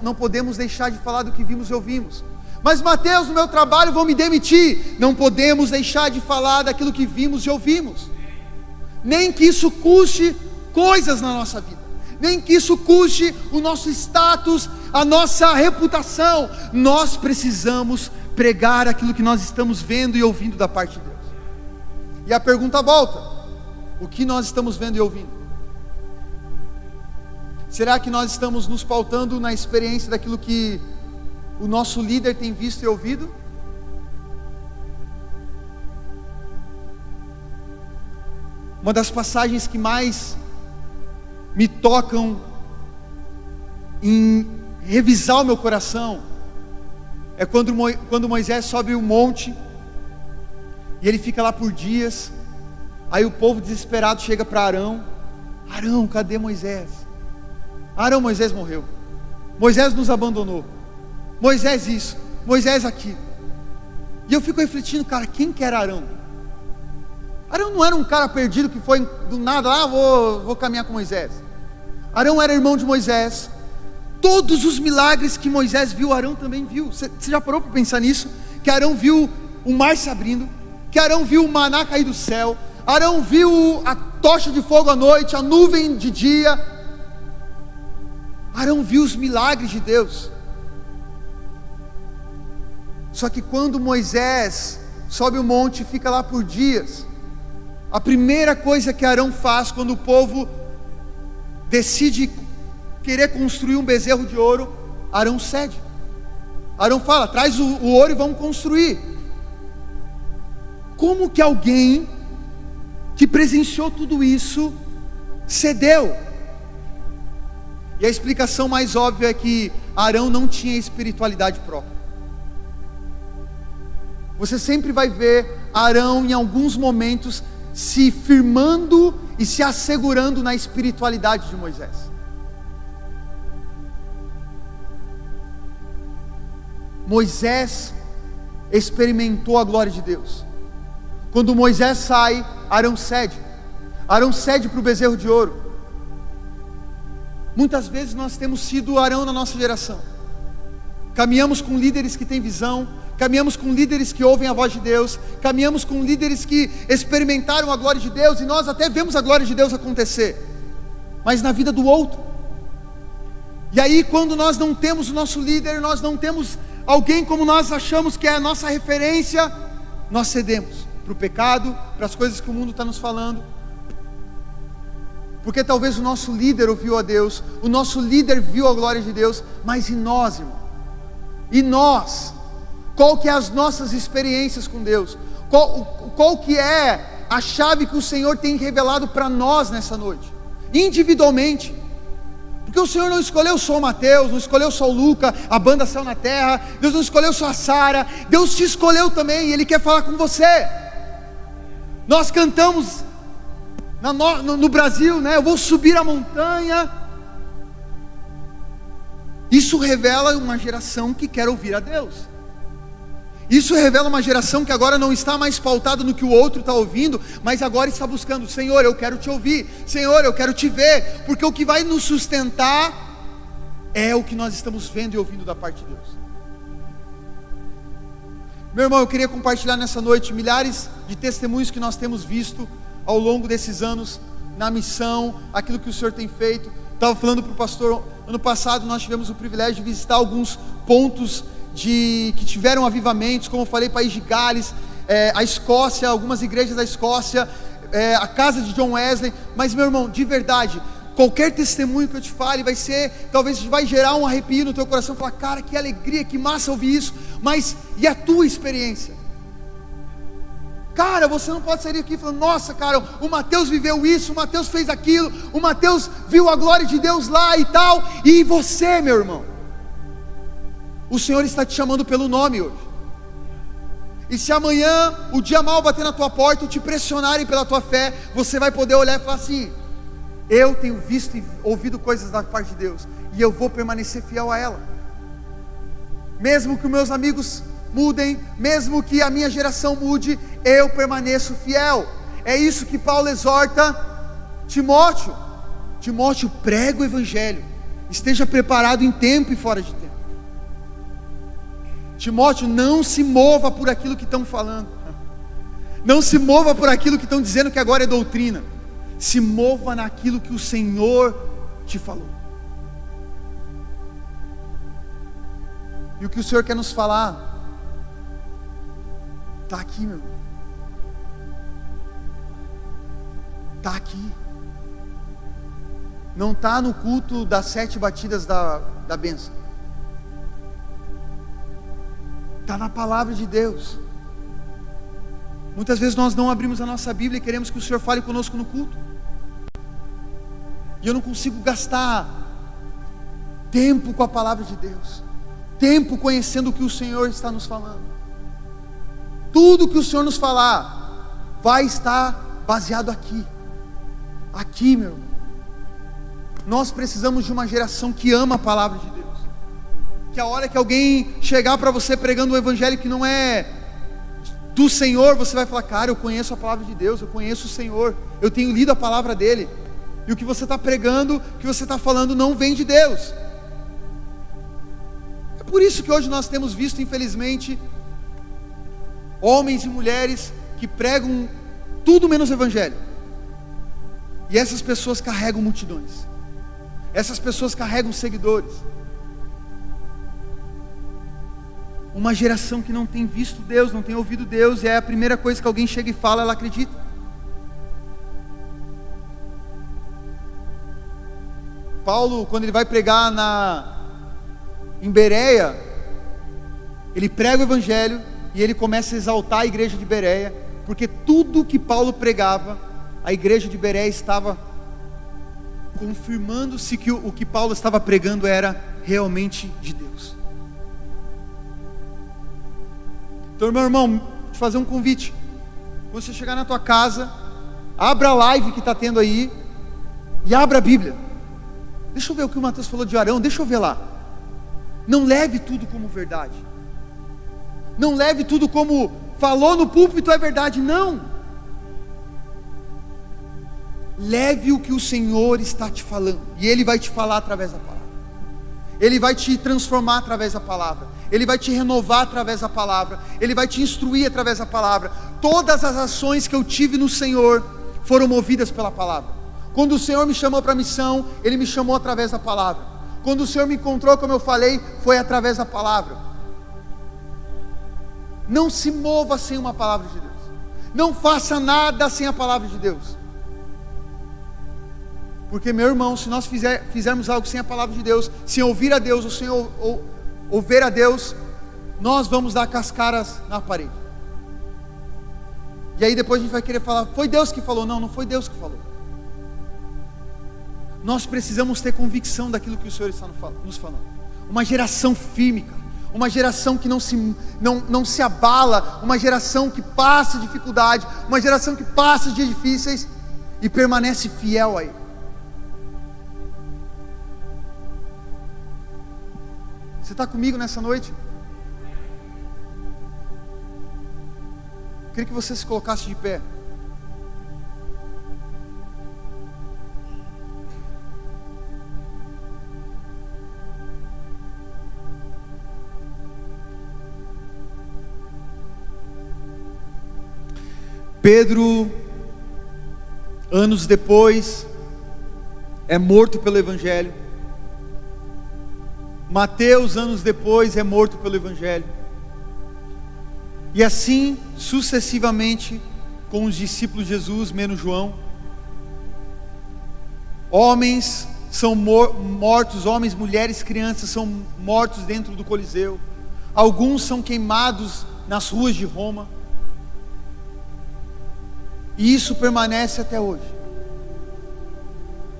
não podemos deixar de falar do que vimos e ouvimos. Mas Mateus, no meu trabalho vão me demitir. Não podemos deixar de falar daquilo que vimos e ouvimos. Nem que isso custe coisas na nossa vida, nem que isso custe o nosso status, a nossa reputação. Nós precisamos pregar aquilo que nós estamos vendo e ouvindo da parte de Deus. E a pergunta volta: o que nós estamos vendo e ouvindo? Será que nós estamos nos pautando na experiência daquilo que o nosso líder tem visto e ouvido? Uma das passagens que mais me tocam em revisar o meu coração é quando Moisés sobe o monte e ele fica lá por dias. Aí o povo desesperado chega para Arão: Arão, cadê Moisés? Arão, Moisés morreu. Moisés nos abandonou. Moisés isso, Moisés aquilo. E eu fico refletindo, cara, quem que era Arão? Arão não era um cara perdido que foi do nada, vou caminhar com Moisés. Arão era irmão de Moisés. Todos os milagres que Moisés viu, Arão também viu. Você já parou para pensar nisso? Que Arão viu o mar se abrindo, que Arão viu o maná cair do céu, Arão viu a tocha de fogo à noite, a nuvem de dia. Arão viu os milagres de Deus. Só que quando Moisés sobe o monte e fica lá por dias, a primeira coisa que Arão faz quando o povo decide querer construir um bezerro de ouro, Arão cede. Arão fala: traz o ouro e vamos construir. Como que alguém que presenciou tudo isso cedeu? E a explicação mais óbvia é que Arão não tinha espiritualidade própria. Você sempre vai ver Arão em alguns momentos se firmando e se assegurando na espiritualidade de Moisés. Moisés experimentou a glória de Deus. Quando Moisés sai, Arão cede. Arão cede para o bezerro de ouro. Muitas vezes nós temos sido Arão na nossa geração. Caminhamos com líderes que têm visão, caminhamos com líderes que ouvem a voz de Deus, caminhamos com líderes que experimentaram a glória de Deus, e nós até vemos a glória de Deus acontecer, mas na vida do outro. E aí, quando nós não temos o nosso líder, nós não temos alguém como nós achamos que é a nossa referência, nós cedemos para o pecado, para as coisas que o mundo está nos falando, porque talvez o nosso líder ouviu a Deus, o nosso líder viu a glória de Deus, mas e nós, irmão? E nós? Qual que é as nossas experiências com Deus? Qual que é a chave que o Senhor tem revelado para nós nessa noite? Individualmente. Porque o Senhor não escolheu só o Mateus, não escolheu só o Luca, a banda Céu na Terra. Deus não escolheu só a Sara. Deus te escolheu também, e Ele quer falar com você. Nós cantamos no Brasil, né? Eu vou subir a montanha. Isso revela uma geração que quer ouvir a Deus. Isso revela uma geração que agora não está mais pautada no que o outro está ouvindo, mas agora está buscando: Senhor, eu quero te ouvir, Senhor, eu quero te ver, porque o que vai nos sustentar é o que nós estamos vendo e ouvindo da parte de Deus. Meu irmão, eu queria compartilhar nessa noite milhares de testemunhos que nós temos visto ao longo desses anos na missão, aquilo que o Senhor tem feito. Estava falando para o pastor, ano passado nós tivemos o privilégio de visitar alguns pontos que tiveram avivamentos, como eu falei, País de Gales, a Escócia, algumas igrejas da Escócia, a casa de John Wesley. Mas, meu irmão, de verdade, qualquer testemunho que eu te fale talvez vai gerar um arrepio no teu coração, falar: cara, que alegria, que massa ouvir isso. Mas e a tua experiência? Cara, você não pode sair daqui falando: nossa, cara, o Mateus viveu isso, o Mateus fez aquilo, o Mateus viu a glória de Deus lá e tal. E você, meu irmão? O Senhor está te chamando pelo nome hoje. E se amanhã o dia mal bater na tua porta, ou te pressionarem pela tua fé, você vai poder olhar e falar assim: eu tenho visto e ouvido coisas da parte de Deus, e eu vou permanecer fiel a ela. Mesmo que os meus amigos mudem, mesmo que a minha geração mude, eu permaneço fiel. É isso que Paulo exorta Timóteo. Timóteo, prega o evangelho, esteja preparado em tempo e fora de tempo. Timóteo, não se mova por aquilo que estão falando, não se mova por aquilo que estão dizendo que agora é doutrina. Se mova naquilo que o Senhor te falou. E o que o Senhor quer nos falar está aqui, meu irmão. Está aqui. Não está no culto das 7 batidas da bênção. Está na palavra de Deus. Muitas vezes nós não abrimos a nossa Bíblia e queremos que o Senhor fale conosco no culto. E eu não consigo gastar tempo com a palavra de Deus, tempo conhecendo o que o Senhor está nos falando. Tudo que o Senhor nos falar vai estar baseado aqui. Aqui, meu irmão. Nós precisamos de uma geração que ama a palavra de Deus. Que a hora que alguém chegar para você pregando um evangelho que não é do Senhor, você vai falar: cara, eu conheço a palavra de Deus, eu conheço o Senhor, eu tenho lido a palavra dele, e o que você está pregando, o que você está falando não vem de Deus. É por isso que hoje nós temos visto, infelizmente, homens e mulheres que pregam tudo menos o evangelho, e essas pessoas carregam multidões. Essas pessoas carregam seguidores. Uma geração que não tem visto Deus, não tem ouvido Deus, e é a primeira coisa que alguém chega e fala, ela acredita. Paulo, quando ele vai pregar em Bereia, ele prega o evangelho e ele começa a exaltar a igreja de Bereia, porque tudo que Paulo pregava, a igreja de Bereia estava confirmando-se que o que Paulo estava pregando era realmente de Deus. Então, meu irmão, vou te fazer um convite. Quando você chegar na tua casa, abra a live que está tendo aí e abra a Bíblia. Deixa eu ver o que o Mateus falou de Arão, deixa eu ver lá. Não leve tudo como verdade. Não leve tudo como falou no púlpito é verdade, não. Leve o que o Senhor está te falando, e Ele vai te falar através da palavra. Ele vai te transformar através da palavra. Ele vai te renovar através da palavra. Ele vai te instruir através da palavra. Todas as ações que eu tive no Senhor foram movidas pela palavra. Quando o Senhor me chamou para a missão, Ele me chamou através da palavra. Quando o Senhor me encontrou, como eu falei, foi através da palavra. Não se mova sem uma palavra de Deus. Não faça nada sem a palavra de Deus. Porque, meu irmão, se nós fizermos algo sem a palavra de Deus, sem ouvir a Deus, ou sem ouvir a Deus, nós vamos dar com as caras na parede. E aí depois a gente vai querer falar, foi Deus que falou. Não, não foi Deus que falou. Nós precisamos ter convicção daquilo que o Senhor está nos falando. Uma geração firme, cara. Uma geração que não se abala. Uma geração que passa dificuldade. Uma geração que passa dias difíceis e permanece fiel a Ele. Você está comigo nessa noite? Eu queria que você se colocasse de pé. Pedro, anos depois, é morto pelo Evangelho. Mateus, anos depois, é morto pelo Evangelho. E assim, sucessivamente, com os discípulos de Jesus, menos João. Homens são mortos, homens, mulheres, crianças são mortos dentro do Coliseu. Alguns são queimados nas ruas de Roma. E isso permanece até hoje.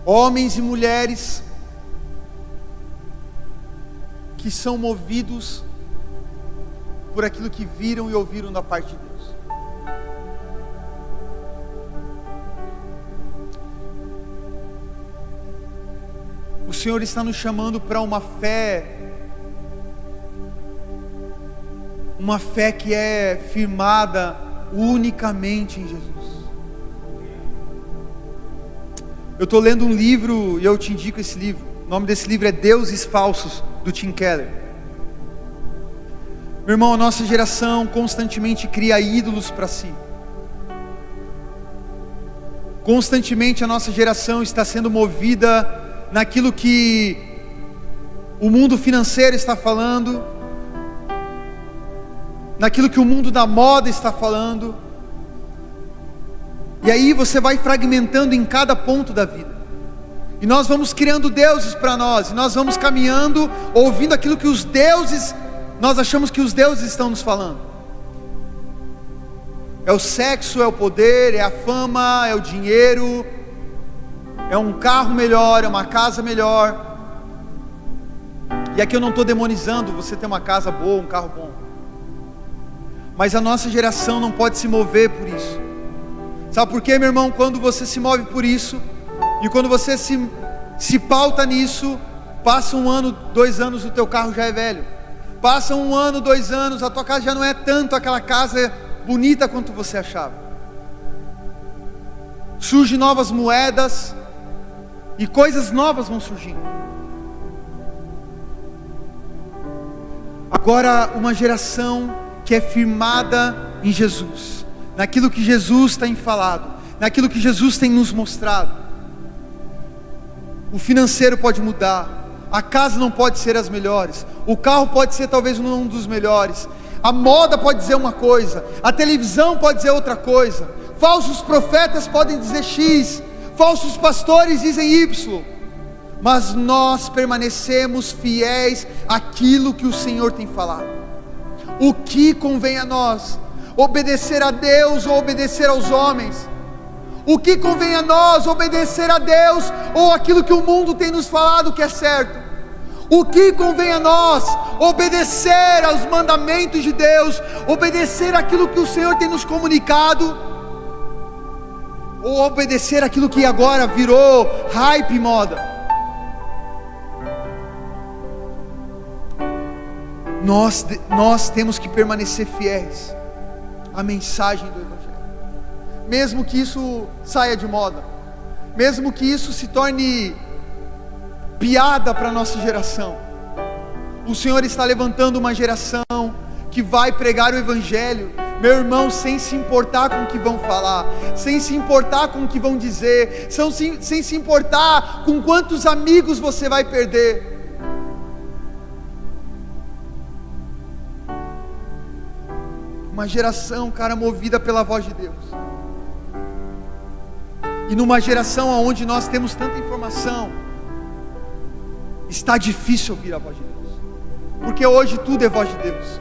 Homens e mulheres que são movidos por aquilo que viram e ouviram da parte de Deus. O Senhor está nos chamando para uma fé que é firmada unicamente em Jesus. Eu estou lendo um livro e eu te indico esse livro. O nome desse livro é Deuses Falsos, do Tim Keller. Meu irmão, a nossa geração constantemente cria ídolos para si. Constantemente a nossa geração está sendo movida naquilo que o mundo financeiro está falando, naquilo que o mundo da moda está falando. E aí você vai fragmentando em cada ponto da vida. E nós vamos criando deuses para nós. E nós vamos caminhando, ouvindo aquilo que os deuses, nós achamos que os deuses estão nos falando. É o sexo, é o poder, é a fama, é o dinheiro, é um carro melhor, é uma casa melhor. E aqui eu não estou demonizando você ter uma casa boa, um carro bom. Mas a nossa geração não pode se mover por isso. Sabe por quê, meu irmão? Quando você se move por isso, e quando você se pauta nisso, passa 1 ano, 2 anos, o teu carro já é velho. Passa 1 ano, 2 anos, a tua casa já não é tanto aquela casa bonita quanto você achava. Surgem novas moedas, e coisas novas vão surgindo. Agora, uma geração que é firmada em Jesus, naquilo que Jesus tem falado, naquilo que Jesus tem nos mostrado. O financeiro pode mudar, a casa não pode ser as melhores, o carro pode ser talvez um dos melhores, a moda pode dizer uma coisa, a televisão pode dizer outra coisa, falsos profetas podem dizer X, falsos pastores dizem Y, mas nós permanecemos fiéis àquilo que o Senhor tem falado. O que convém a nós? Obedecer a Deus ou obedecer aos homens? O que convém a nós? Obedecer a Deus ou aquilo que o mundo tem nos falado que é certo? O que convém a nós? Obedecer aos mandamentos de Deus, obedecer aquilo que o Senhor tem nos comunicado, ou obedecer aquilo que agora virou hype e moda? Nós temos que permanecer fiéis à mensagem do Evangelho, mesmo que isso saia de moda, mesmo que isso se torne piada para a nossa geração. O Senhor está levantando uma geração que vai pregar o Evangelho, meu irmão, sem se importar com o que vão falar, sem se importar com o que vão dizer, sem se importar com quantos amigos você vai perder. Uma geração, cara, movida pela voz de Deus. E numa geração onde nós temos tanta informação, está difícil ouvir a voz de Deus, porque hoje tudo é voz de Deus.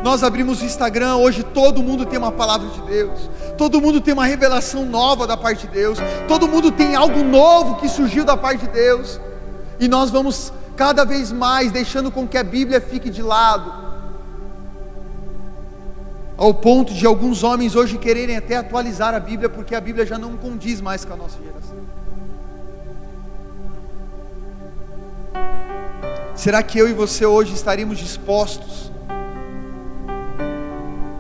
Nós abrimos o Instagram, hoje todo mundo tem uma palavra de Deus, todo mundo tem uma revelação nova da parte de Deus, todo mundo tem algo novo que surgiu da parte de Deus, e nós vamos cada vez mais deixando com que a Bíblia fique de lado, ao ponto de alguns homens hoje quererem até atualizar a Bíblia, porque a Bíblia já não condiz mais com a nossa geração. Será que eu e você hoje estaríamos dispostos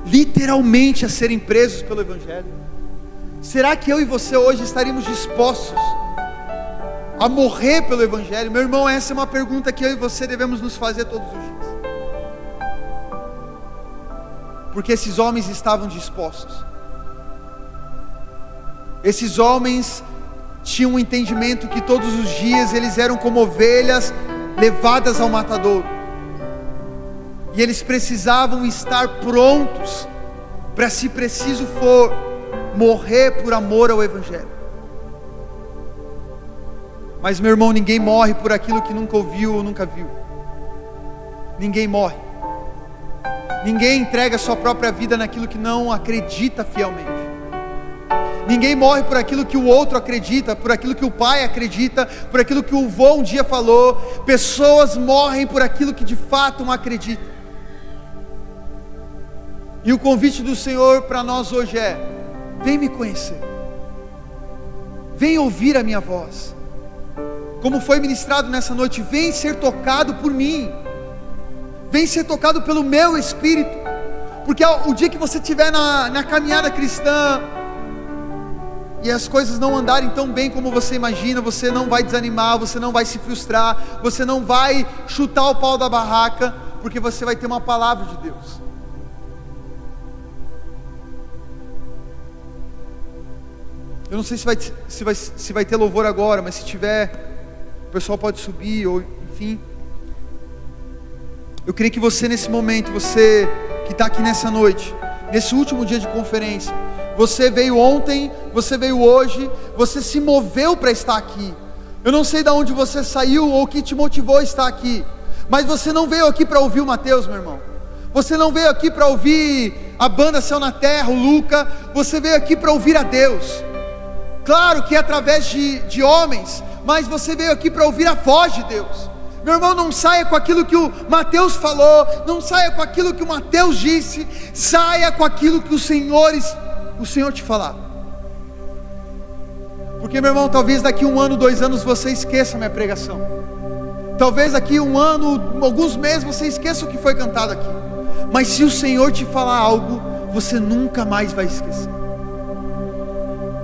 literalmente a serem presos pelo Evangelho? Será que eu e você hoje estaríamos dispostos a morrer pelo Evangelho? Meu irmão, essa é uma pergunta que eu e você devemos nos fazer todos os dias, porque esses homens estavam dispostos. Esses homens tinham um entendimento que todos os dias eles eram como ovelhas levadas ao matadouro, e eles precisavam estar prontos para, se preciso for, morrer por amor ao Evangelho. Mas, meu irmão, ninguém morre por aquilo que nunca ouviu ou nunca viu. Ninguém morre. Ninguém entrega a sua própria vida naquilo que não acredita fielmente. Ninguém morre por aquilo que o outro acredita, por aquilo que o pai acredita, por aquilo que o avô um dia falou. Pessoas morrem por aquilo que de fato não acreditam. E o convite do Senhor para nós hoje é: vem me conhecer, vem ouvir a minha voz, como foi ministrado nessa noite, vem ser tocado por mim, vem ser tocado pelo meu Espírito, porque o dia que você estiver na caminhada cristã, e as coisas não andarem tão bem como você imagina, você não vai desanimar, você não vai se frustrar, você não vai chutar o pau da barraca, porque você vai ter uma palavra de Deus. Eu não sei se vai ter louvor agora, mas se tiver, o pessoal pode subir, ou enfim. Eu creio que você nesse momento, você que está aqui nessa noite, nesse último dia de conferência, você veio ontem, você veio hoje, você se moveu para estar aqui. Eu não sei de onde você saiu ou o que te motivou a estar aqui, mas você não veio aqui para ouvir o Mateus, meu irmão. Você não veio aqui para ouvir a banda Céu na Terra, o Luca. Você veio aqui para ouvir a Deus. Claro que é através de homens, mas você veio aqui para ouvir a voz de Deus. Meu irmão, não saia com aquilo que o Mateus falou, não saia com aquilo que o Mateus disse, saia com aquilo que o Senhor te falar. Porque, meu irmão, talvez daqui 1 ano, 2 anos você esqueça a minha pregação. Talvez daqui 1 ano, alguns meses você esqueça o que foi cantado aqui. Mas se o Senhor te falar algo, você nunca mais vai esquecer.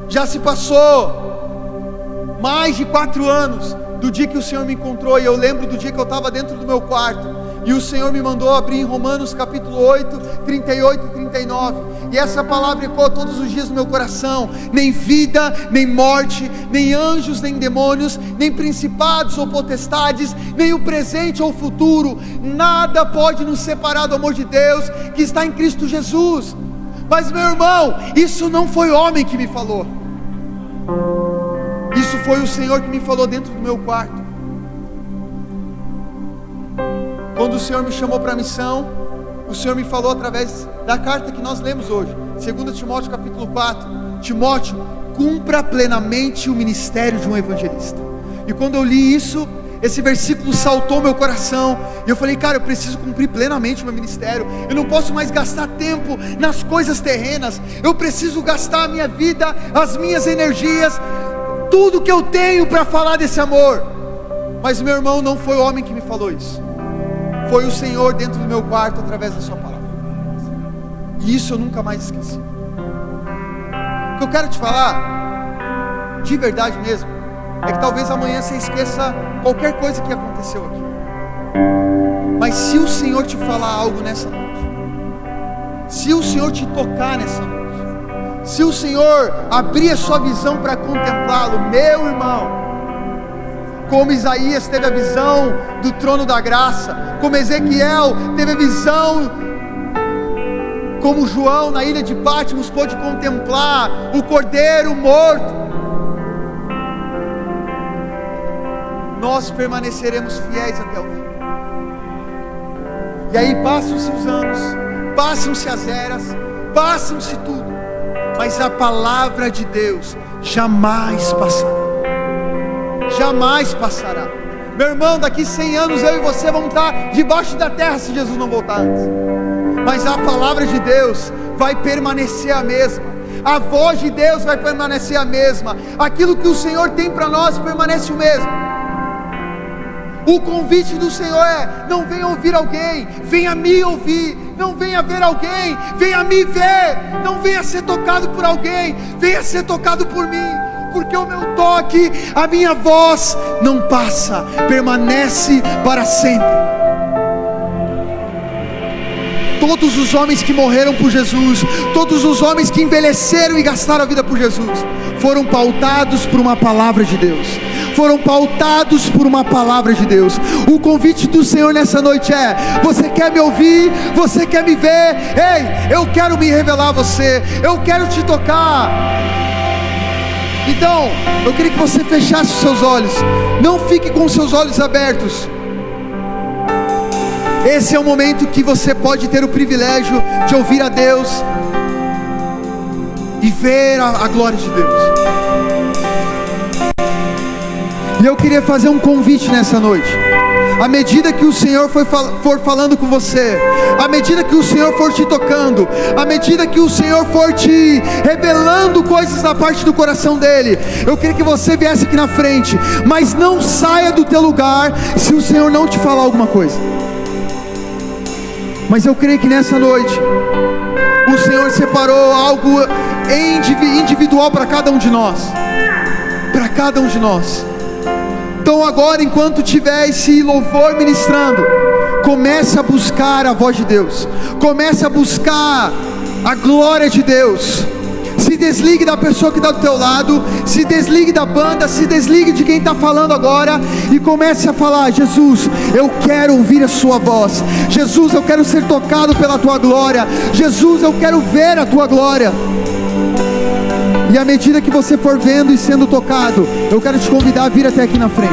Já se passou mais de 4 anos do dia que o Senhor me encontrou, e eu lembro do dia que eu estava dentro do meu quarto, E o Senhor me mandou abrir em Romanos capítulo 8, 38 e 39. E essa palavra ecoa todos os dias no meu coração. Nem vida, nem morte, nem anjos, nem demônios, nem principados ou potestades, nem o presente ou o futuro, nada pode nos separar do amor de Deus que está em Cristo Jesus. Mas meu irmão, isso não foi homem que me falou. Isso foi o Senhor que me falou dentro do meu quarto. Quando o Senhor me chamou para a missão, o Senhor me falou através da carta que nós lemos hoje, 2 Timóteo capítulo 4, Timóteo, cumpra plenamente o ministério de um evangelista. E quando eu li isso, esse versículo saltou meu coração, e eu falei, cara, eu preciso cumprir plenamente o meu ministério, eu não posso mais gastar tempo nas coisas terrenas, eu preciso gastar a minha vida, as minhas energias, tudo que eu tenho para falar desse amor. Mas meu irmão, não foi o homem que me falou isso, foi o Senhor dentro do meu quarto, através da sua palavra. E isso eu nunca mais esqueci. O que eu quero te falar, de verdade mesmo, é que talvez amanhã você esqueça qualquer coisa que aconteceu aqui. Mas se o Senhor te falar algo nessa noite, se o Senhor te tocar nessa noite, se o Senhor abrir a sua visão para contemplá-lo, meu irmão, como Isaías teve a visão do trono da graça, como Ezequiel teve a visão, como João na ilha de Patmos pôde contemplar o cordeiro morto, nós permaneceremos fiéis até o fim. E aí passam-se os anos, passam-se as eras, passam-se tudo, mas a palavra de Deus jamais passará. Jamais passará. Meu irmão, daqui 100 anos eu e você vamos estar debaixo da terra se Jesus não voltar antes. Mas a palavra de Deus vai permanecer a mesma. A voz de Deus vai permanecer a mesma. Aquilo que o Senhor tem para nós permanece o mesmo. O convite do Senhor é: não venha ouvir alguém, venha me ouvir. Não venha ver alguém, venha me ver. Não venha ser tocado por alguém, venha ser tocado por mim. Porque o meu toque, a minha voz não passa, permanece para sempre. Todos os homens que morreram por Jesus, todos os homens que envelheceram e gastaram a vida por Jesus, foram pautados por uma palavra de Deus. Foram pautados por uma palavra de Deus. O convite do Senhor nessa noite é: você quer me ouvir? Você quer me ver? Ei, eu quero me revelar a você, eu quero te tocar. Então, eu queria que você fechasse os seus olhos. Não fique com os seus olhos abertos. Esse é o momento que você pode ter o privilégio de ouvir a Deus e ver a glória de Deus. E eu queria fazer um convite nessa noite. À medida que o Senhor for falando com você, à medida que o Senhor for te tocando, à medida que o Senhor for te revelando coisas da parte do coração dele, eu queria que você viesse aqui na frente. Mas não saia do teu lugar se o Senhor não te falar alguma coisa. Mas eu creio que nessa noite o Senhor separou algo individual para cada um de nós. Para cada um de nós. Então agora, enquanto tiver esse louvor ministrando, comece a buscar a voz de Deus, comece a buscar a glória de Deus. Se desligue da pessoa que está do teu lado, se desligue da banda, se desligue de quem está falando agora, e comece a falar: Jesus, eu quero ouvir a sua voz. Jesus, eu quero ser tocado pela tua glória. Jesus, eu quero ver a tua glória. E à medida que você for vendo e sendo tocado, eu quero te convidar a vir até aqui na frente.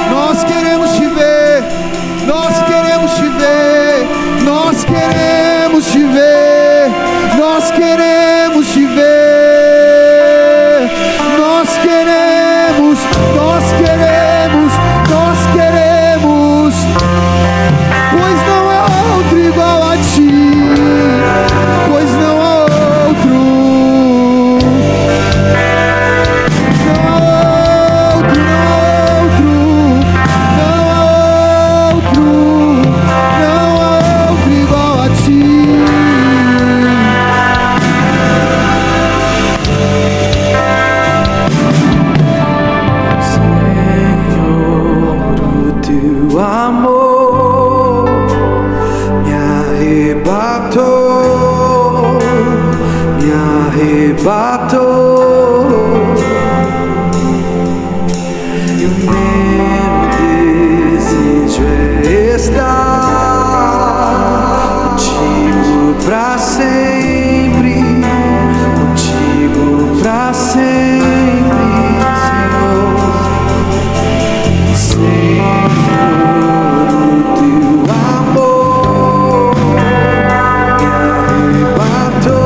Nós queremos te ver, nós queremos te ver, nós queremos te ver, nós queremos te ver, nós queremos, nós queremos, nós queremos, pois não há outro igual a ti, pois não há outro, não há outro, não há outro, não há arrebatou. E o meu desejo é estar contigo pra sempre, contigo pra sempre, Senhor. Senhor, o teu amor me arrebatou.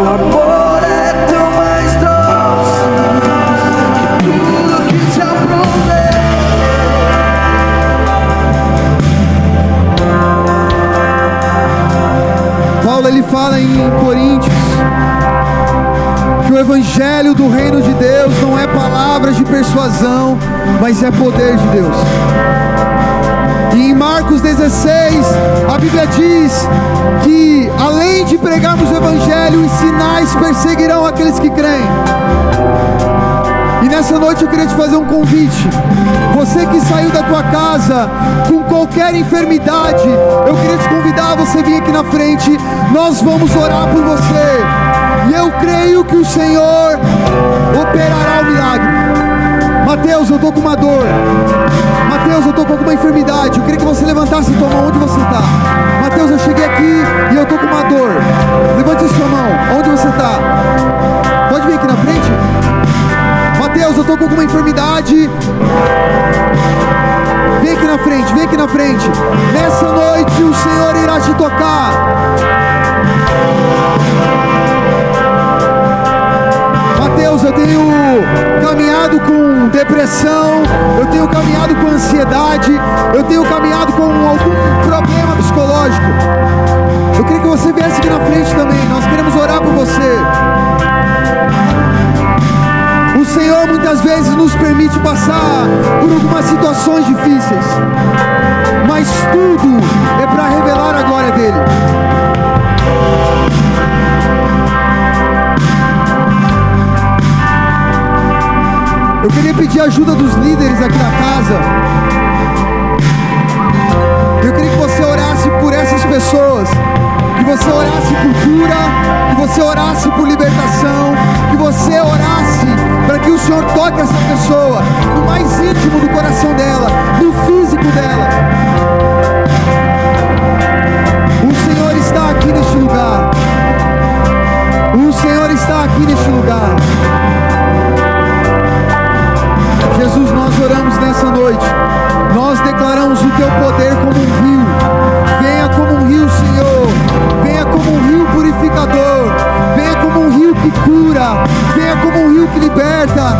amor é tão mais doce que tudo que já provei. Paulo, ele fala em Coríntios que o evangelho do reino de Deus não é palavras de persuasão, mas é poder de Deus. E em Marcos 16, a Bíblia diz que além de pregarmos o evangelho, os sinais perseguirão aqueles que creem. E nessa noite eu queria te fazer um convite. Você que saiu da tua casa com qualquer enfermidade, eu queria te convidar a você vir aqui na frente. Nós vamos orar por você. E eu creio que o Senhor operará o milagre. Mateus, eu estou com uma dor. Mateus, eu estou com alguma enfermidade. Eu queria que você levantasse a tua mão onde você está. Mateus, eu cheguei aqui e eu estou com uma dor. Levante a sua mão, onde você está. Pode vir aqui na frente. Mateus, eu estou com alguma enfermidade. Vem aqui na frente, vem aqui na frente. Nessa noite o Senhor irá te tocar. Mateus, eu tenho caminhado com depressão, eu tenho caminhado com ansiedade, eu tenho caminhado com algum problema psicológico. Eu queria que você viesse aqui na frente também. Nós queremos orar por você. O Senhor muitas vezes nos permite passar por algumas situações difíceis, mas tudo é para revelar a glória dele. Eu queria pedir a ajuda dos líderes aqui da casa. Eu queria que você orasse por essas pessoas, que você orasse por cura, que você orasse por libertação, que você orasse para que o Senhor toque essa pessoa no mais íntimo do coração dela, no físico dela. O Senhor está aqui neste lugar. O Senhor está aqui neste lugar. Jesus, nós oramos nessa noite. Nós declaramos o teu poder como um rio. Venha como um rio, Senhor. Venha como um rio purificador. Venha como um rio que cura. Venha como um rio que liberta.